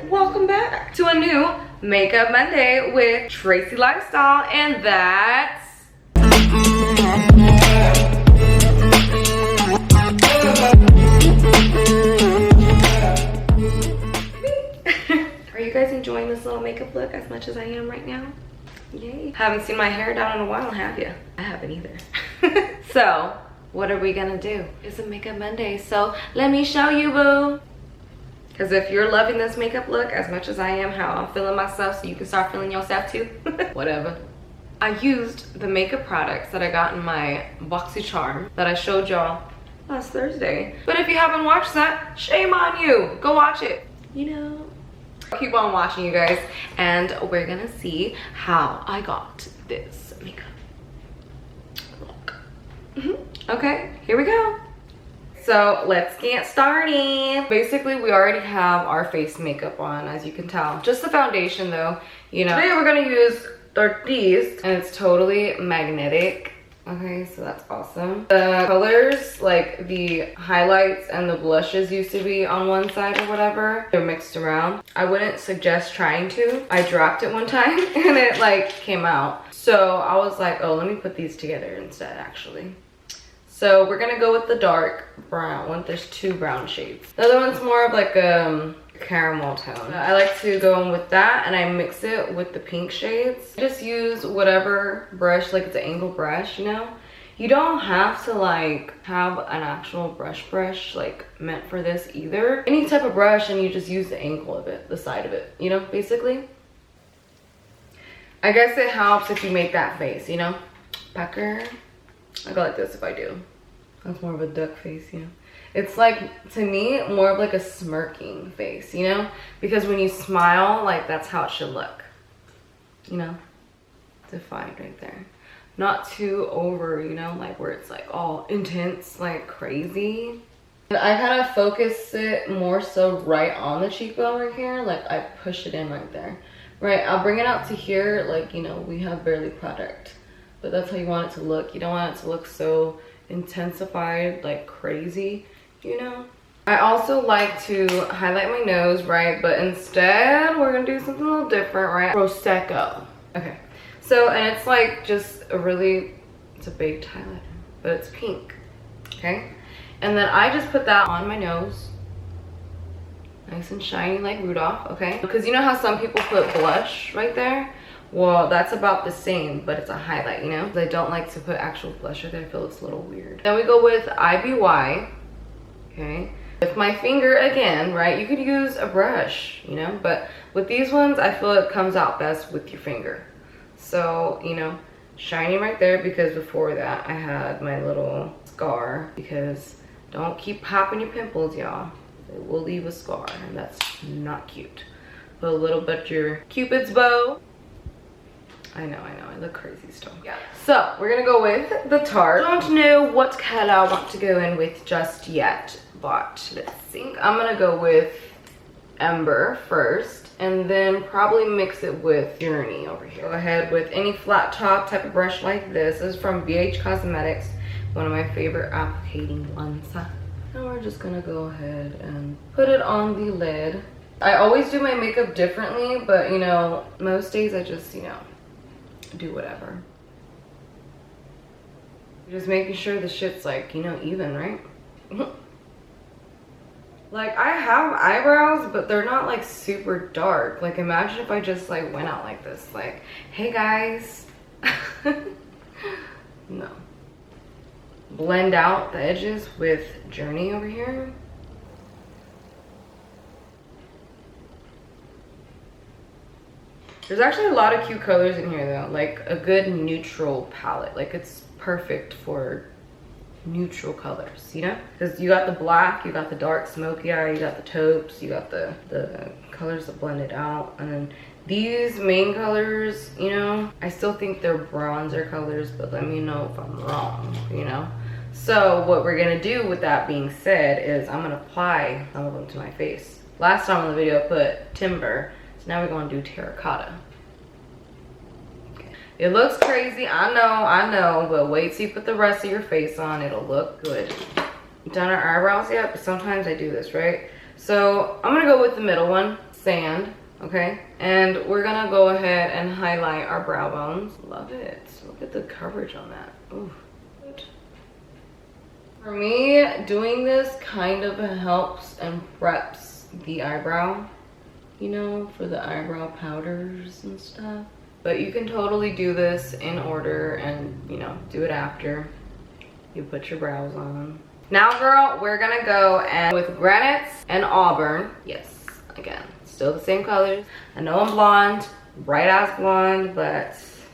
welcome back to a new Makeup Monday with TracyLifestyle, and that's Are you guys enjoying this little makeup look as much as I am right now? Yay. Haven't seen my hair down in a while, have you? I haven't either. So, what are we gonna do? It's a Makeup Monday, so let me show you, boo. Because if you're loving this makeup look as much as I am, how I'm feeling myself, so you can start feeling yourself too. Whatever. I used the makeup products that I got in my BOXY CHARM that I showed y'all last Thursday. But if you haven't watched that, shame on you. Go watch it. You know. Keep on watching, you guys, and we're gonna see how I got this makeup look. Okay, here we go. So let's get started. Basically, we already have our face makeup on, as you can tell. Just the foundation though, you know. Today we're gonna use TARTE, and it's totally magnetic. Okay, so that's awesome. The colors, like the highlights and the blushes used to be on one side or whatever. They're mixed around. I wouldn't suggest trying to. I dropped it one time and it like came out. So I was like, oh, let me put these together instead actually. So we're gonna go with the dark brown one. There's two brown shades. The other one's more of like a caramel tone. I like to go in with that, and I mix it with the pink shades. Just use whatever brush, like it's an angle brush, you know. You don't have to like have an actual brush like meant for this either. Any type of brush, and you just use the angle of it, the side of it, you know, basically. I guess it helps if you make that face, you know. Pucker. I go like this if I do. That's more of a duck face, you know. It's like, to me, more of like a smirking face, you know? Because when you smile, like that's how it should look. You know? Defined right there. Not too over, you know? Like where it's like all intense, like crazy. And I kind of focus it more so right on the cheekbone right here. Like I push it in right there. Right, I'll bring it out to here. Like, you know, we have barely product. But that's how you want it to look. You don't want it to look so intensified, like crazy. You know, I also like to highlight my nose, right? But instead we're gonna do something a little different, right? Prosecco. Okay, so, and it's like just a really, it's a baked highlighter, but it's pink. Okay, and then I just put that on my nose, nice and shiny like Rudolph. Okay, because you know how some people put blush right there? Well, that's about the same, but it's a highlight, you know. I don't like to put actual blush right there. I feel it's a little weird. Then we go with IBY. Okay, with my finger again, right? You could use a brush, you know, but with these ones, I feel it comes out best with your finger. So, you know, shiny right there, because before that I had my little scar, because don't keep popping your pimples, y'all. It will leave a scar, and that's not cute. Put a little bit of your Cupid's bow. I know, I look crazy still. Yeah. So we're gonna go with the Tarte. Don't know what color I want to go in with just yet, but let's see. I'm gonna go with Ember first, and then probably mix it with Journey over here. Go ahead with any flat top type of brush like this. This is from BH Cosmetics, one of my favorite applicating ones. And we're just gonna go ahead and put it on the lid. I always do my makeup differently, but you know, most days I just, you know, do whatever. Just making sure the shit's like, you know, even, right? Like I have eyebrows, but they're not like super dark. Like imagine if I just like went out like this, like, hey guys. No. Blend out the edges with Journey over here. There's actually a lot of cute colors in here though, like a good neutral palette. Like it's perfect for neutral colors, you know? Because you got the black, you got the dark smoky eye, you got the taupes, you got the colors that blend it out. And then these main colors, you know, I still think they're bronzer colors, but let me know if I'm wrong, you know? So what we're gonna do with that being said is I'm gonna apply some of them to my face. Last time on the video I put Timber. So now we're going to do Terracotta. It looks crazy, I know, but wait till you put the rest of your face on, it'll look good. Done our eyebrows yet? But sometimes I do this, right? So I'm gonna go with the middle one. sand, okay? And we're gonna go ahead and highlight our brow bones. Love it. Look at the coverage on that. Ooh. For me, doing this kind of helps and preps the eyebrow, you know, for the eyebrow powders and stuff. But you can totally do this in order and, you know, do it after you put your brows on. Now, girl, we're gonna go and with Granites and Auburn. Yes, again, still the same colors. I know I'm blonde, bright ass blonde, but this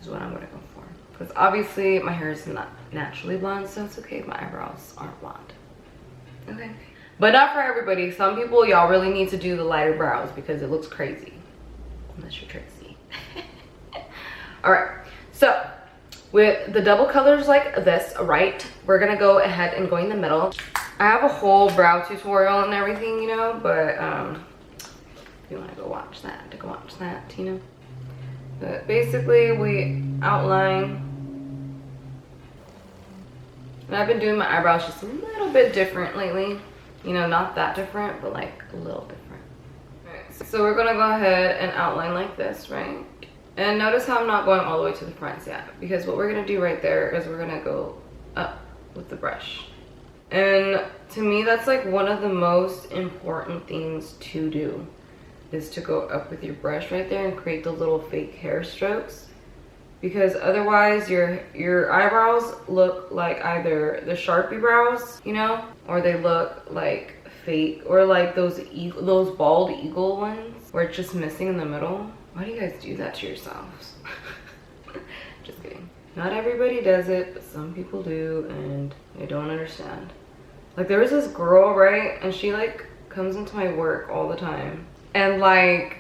is what I'm gonna go for. Because obviously my hair is not naturally blonde, so it's okay if my eyebrows aren't blonde. Okay. But not for everybody. Some people, y'all really need to do the lighter brows because it looks crazy. Unless you're Tracy. Alright, so with the double colors like this, right, we're gonna go ahead and go in the middle. I have a whole brow tutorial and everything, you know, but if you want to go watch that, you know. But basically we outline. And I've been doing my eyebrows just a little bit different lately. You know, not that different, but like a little different. Alright, so we're gonna go ahead and outline like this, right? And notice how I'm not going all the way to the front yet, because what we're gonna do right there is we're gonna go up with the brush. And to me, that's like one of the most important things to do, is to go up with your brush right there and create the little fake hair strokes. Because otherwise your eyebrows look like either the Sharpie brows, you know, or they look like fake, or like those bald eagle ones where it's just missing in the middle. Why do you guys do that to yourselves? Just kidding. Not everybody does it, but some people do, and I don't understand. Like, there was this girl, right, and she like comes into my work all the time, and like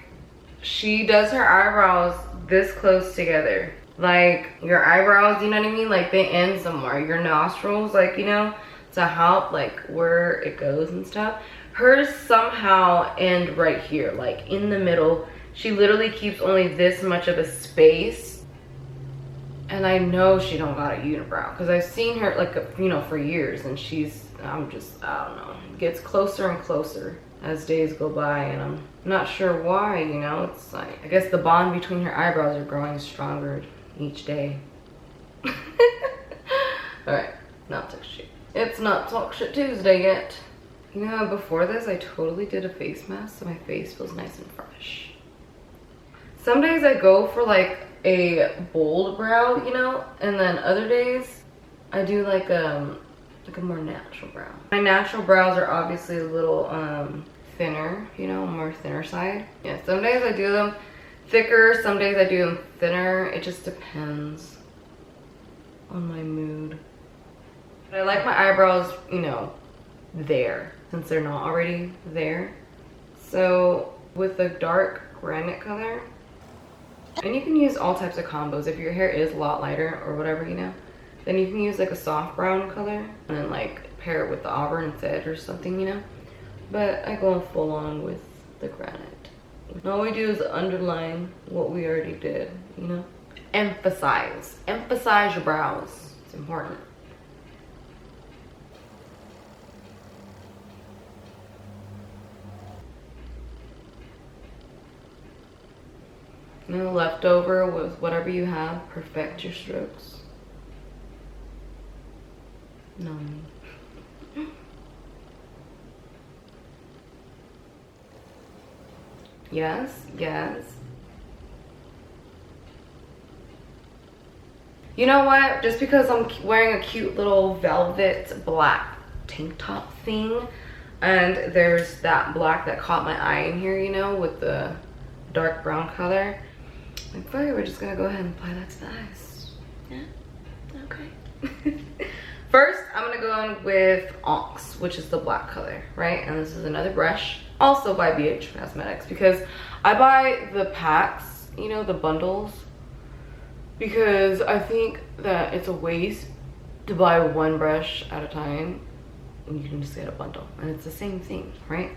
she does her eyebrows this close together. Like, your eyebrows, you know what I mean, like they end somewhere. Your nostrils, like, you know, to help like where it goes and stuff. Hers somehow end right here, like in the middle. She literally keeps only this much of a space. And I know she don't got a unibrow, because I've seen her like, you know, for years, and I don't know, gets closer and closer as days go by, and I'm not sure why, you know. It's like, I guess the bond between her eyebrows are growing stronger each day. Alright, not talk shit. It's not Talk Shit Tuesday yet. You know, before this I totally did a face mask so my face feels nice and fresh. Some days I go for like a bold brow, you know, and then other days I do like a more natural brow. My natural brows are obviously a little thinner, you know, more thinner side. Yeah, some days I do them thicker, some days I do them thinner. It just depends on my mood. But I like my eyebrows, you know, there, since they're not already there. So with the dark granite color, and you can use all types of combos. If your hair is a lot lighter or whatever, you know, then you can use like a soft brown color and then like pair it with the auburn instead or something, you know. But I go full on with the granite. And all we do is underline what we already did, you know. Emphasize your brows. It's important. And then leftover with whatever you have, perfect your strokes. No. Yes, yes. You know what? Just because I'm wearing a cute little velvet black tank top thing, and there's that black that caught my eye in here, you know, with the dark brown color. Like, fuck it, we're just gonna go ahead and apply that to the eyes. Yeah? Okay. First, I'm gonna go in with Onyx, which is the black color, right? And this is another brush, also by BH Cosmetics, because I buy the packs, you know, the bundles, because I think that it's a waste to buy one brush at a time, and you can just get a bundle, and it's the same thing, right?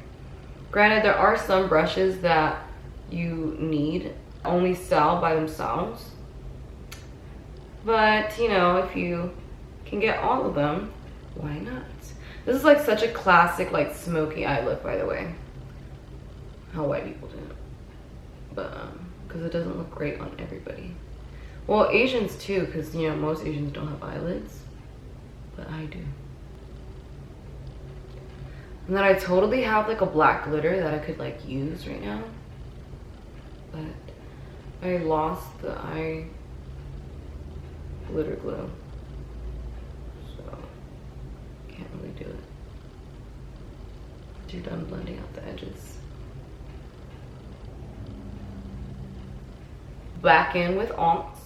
Granted, there are some brushes that you need only sell by themselves, but you know, if you can get all of them, why not? This is like such a classic like smoky eye look, by the way. how white people do it. But because it doesn't look great on everybody. Well, Asians too, because you know most Asians don't have eyelids, but I do. And then I totally have like a black glitter that I could like use right now, but I lost the eye glitter glue, so can't really do it. Too done blending out the edges. Back in with onks.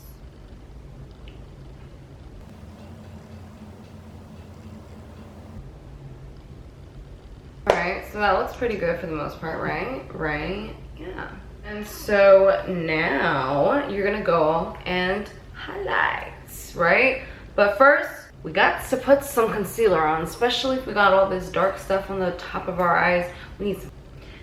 Alright, so that looks pretty good for the most part, right? Right? Yeah. And so now you're gonna go and highlights, right? But first, we got to put some concealer on, especially if we got all this dark stuff on the top of our eyes. We need some.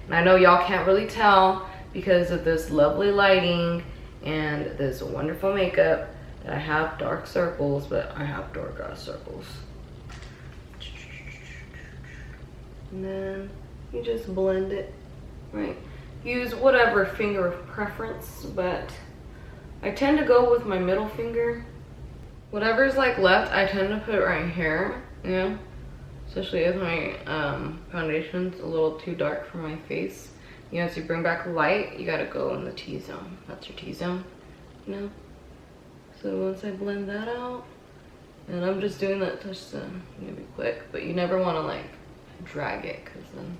And I know y'all can't really tell because of this lovely lighting and this wonderful makeup that I have dark circles, but I have dark eye circles. And then you just blend it, right? Use whatever finger of preference, but I tend to go with my middle finger. Whatever's like left, I tend to put it right here, you know? Especially if my foundation's a little too dark for my face. You know, to bring back light, you gotta go in the T-zone. That's your T-zone, you know? So once I blend that out, and I'm just doing that touch to maybe quick, but you never wanna like drag it, because then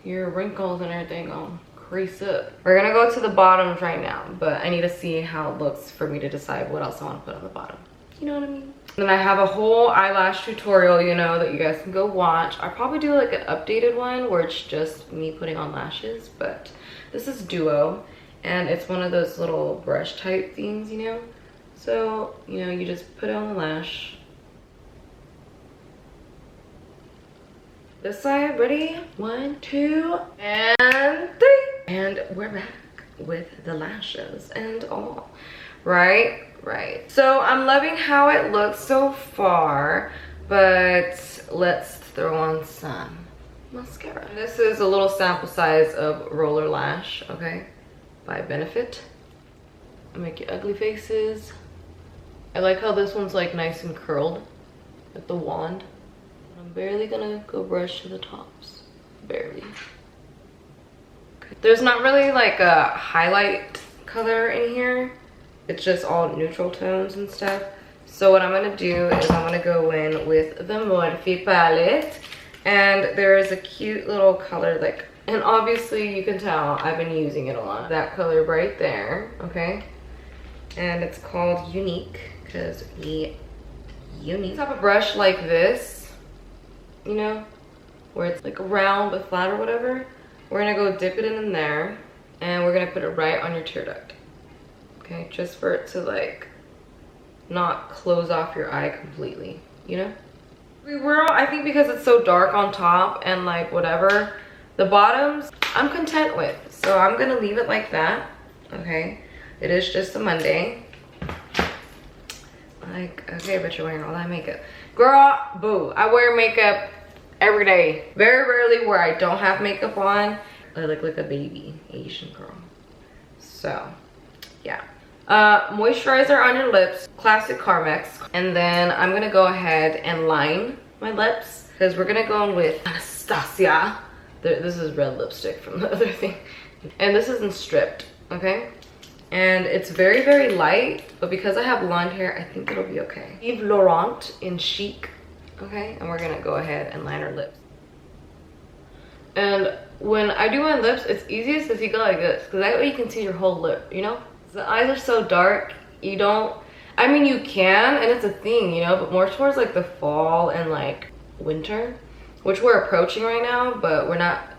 your wrinkles and everything gonna crease up. We're gonna go to the bottoms right now, but I need to see how it looks for me to decide what else I want to put on the bottom. You know what I mean? Then I have a whole eyelash tutorial, you know, that you guys can go watch. I'll probably do like an updated one where it's just me putting on lashes, but this is Duo, and it's one of those little brush type things, you know? So, you know, you just put it on the lash. This side, ready? 1, 2, and 3. And we're back with the lashes and all. Right? Right. So I'm loving how it looks so far, but let's throw on some mascara. This is a little sample size of Roller Lash, okay? By Benefit. I make your ugly faces. I like how this one's like nice and curled with the wand. I'm barely gonna go brush to the tops. Barely. Okay. There's not really like a highlight color in here. It's just all neutral tones and stuff. So what I'm gonna do is I'm gonna go in with the Morphe Palette. And there is a cute little color, like, and obviously you can tell I've been using it a lot. That color right there, okay? And it's called Unique, because we unique. Have a brush like this, you know, where it's like round but flat or whatever. We're gonna go dip it in there, and we're gonna put it right on your tear duct. Okay, just for it to like not close off your eye completely, you know? I think because it's so dark on top and like whatever, the bottoms I'm content with. So I'm gonna leave it like that, okay? It is just a Monday. Like, okay, but you're wearing all that makeup. Girl, boo, I wear makeup every day. Very rarely where I don't have makeup on. I look like a baby Asian girl. So, yeah. Moisturizer on your lips, classic Carmex. And then I'm gonna go ahead and line my lips because we're gonna go in with Anastasia. This is red lipstick from the other thing. And this isn't stripped, okay? And it's very, very light, but because I have blonde hair, I think it'll be okay. Yves Laurent in Chic, okay? And we're gonna go ahead and line our lips. And when I do my lips, it's easiest if you go like this, because that way you can see your whole lip, you know? The eyes are so dark, you don't, I mean you can, and it's a thing, you know, but more towards like the fall and like winter, which we're approaching right now, but we're not,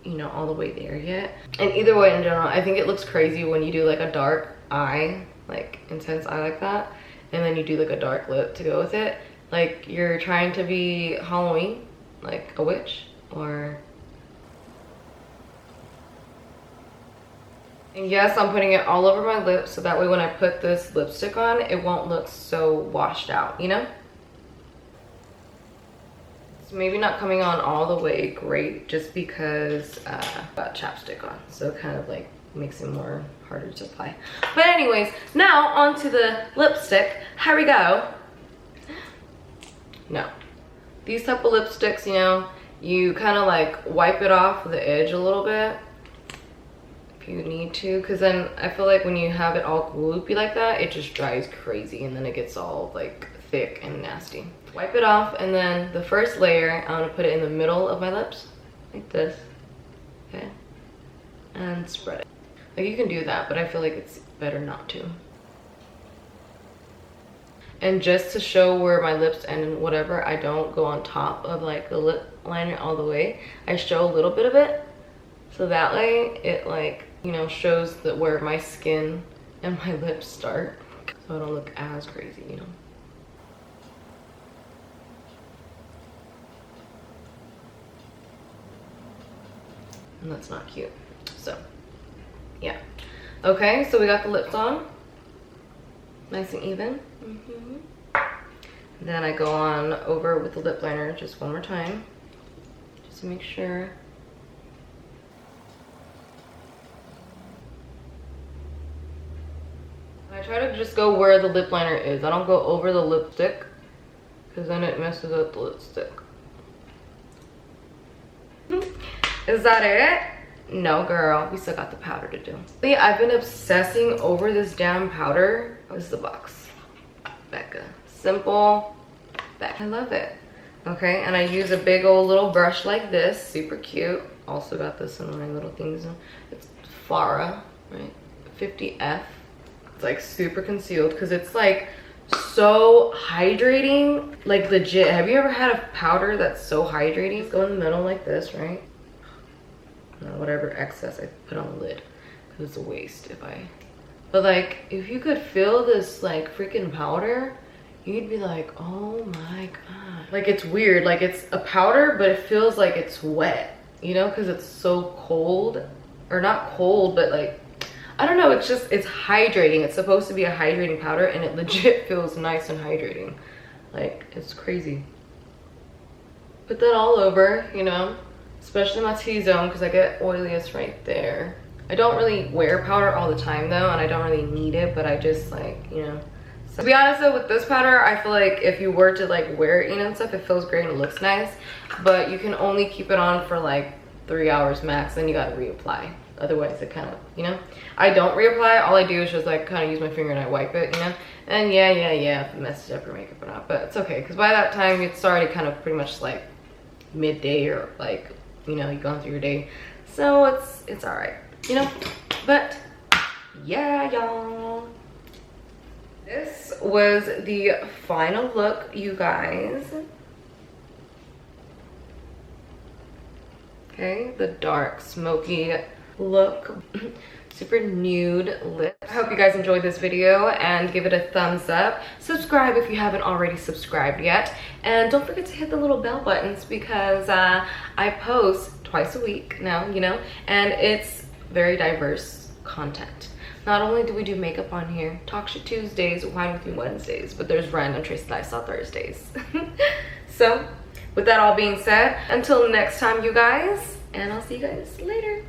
you know, all the way there yet. And either way, in general, I think it looks crazy when you do like a dark eye, like intense eye like that, and then you do like a dark lip to go with it. Like you're trying to be Halloween, like a witch, or... And yes, I'm putting it all over my lips so that way when I put this lipstick on, it won't look so washed out, you know? So maybe not coming on all the way great just because I've got chapstick on. So it kind of like makes it more harder to apply. But anyways, now onto the lipstick. Here we go. No. These type of lipsticks, you know, you kind of like wipe it off the edge a little bit if you need to, because then I feel like when you have it all gloopy like that, it just dries crazy and then it gets all like thick and nasty. Wipe it off, and then the first layer, I'm gonna put it in the middle of my lips, like this, okay? And spread it. Like you can do that, but I feel like it's better not to. And just to show where my lips end and whatever, I don't go on top of like the lip liner all the way. I show a little bit of it, so that way it like, you know, shows that where my skin and my lips start, so I don't look as crazy, you know. And that's not cute. So yeah, okay, so we got the lips on nice and even. Then I go on over with the lip liner just one more time, just to make sure. I try to just go where the lip liner is. I don't go over the lipstick because then it messes up the lipstick. Is that it? No, girl, we still got the powder to do. But yeah, I've been obsessing over this damn powder. This is the box. BECCA. Simple. BECCA. I love it. Okay, and I use a big old little brush like this. Super cute. Also got this in my little things. It's Farah, right? 50F. It's like super concealed because it's like so hydrating. Like legit. Have you ever had a powder that's so hydrating? Just go in the middle like this, right? Whatever excess I put on the lid because it's a waste if I, but like if you could feel this like freaking powder, you'd be like, oh my god. Like it's weird, like it's a powder but it feels like it's wet, you know, because it's so cold, or not cold, but like I don't know, it's just, it's hydrating. It's supposed to be a hydrating powder and it legit feels nice and hydrating. Like it's crazy. Put that all over, you know, especially my T-zone because I get oiliest right there. I don't really wear powder all the time though, and I don't really need it, but I just like, you know. So, to be honest though, with this powder, I feel like if you were to like wear it, you know, and stuff, it feels great and it looks nice, but you can only keep it on for like 3 hours max, then you gotta reapply. Otherwise it kind of, you know, I don't reapply. All I do is just like kind of use my finger and I wipe it, you know, and yeah, if it messes up your makeup or not, but it's okay because by that time it's already kind of pretty much like midday or like, you know, you've gone through your day, so it's all right, you know. But yeah, y'all, this was the final look, you guys. Okay, the dark smoky look. Super nude lips. I hope you guys enjoyed this video and give it a thumbs up. Subscribe if you haven't already subscribed yet, and don't forget to hit the little bell buttons because I post twice a week now, you know, and it's very diverse content. Not only do we do makeup on here, Talk Shit Tuesdays, Wine With Me Wednesdays, but there's random TracyLifestyle Thursdays. So with that all being said, until next time, you guys, and I'll see you guys later.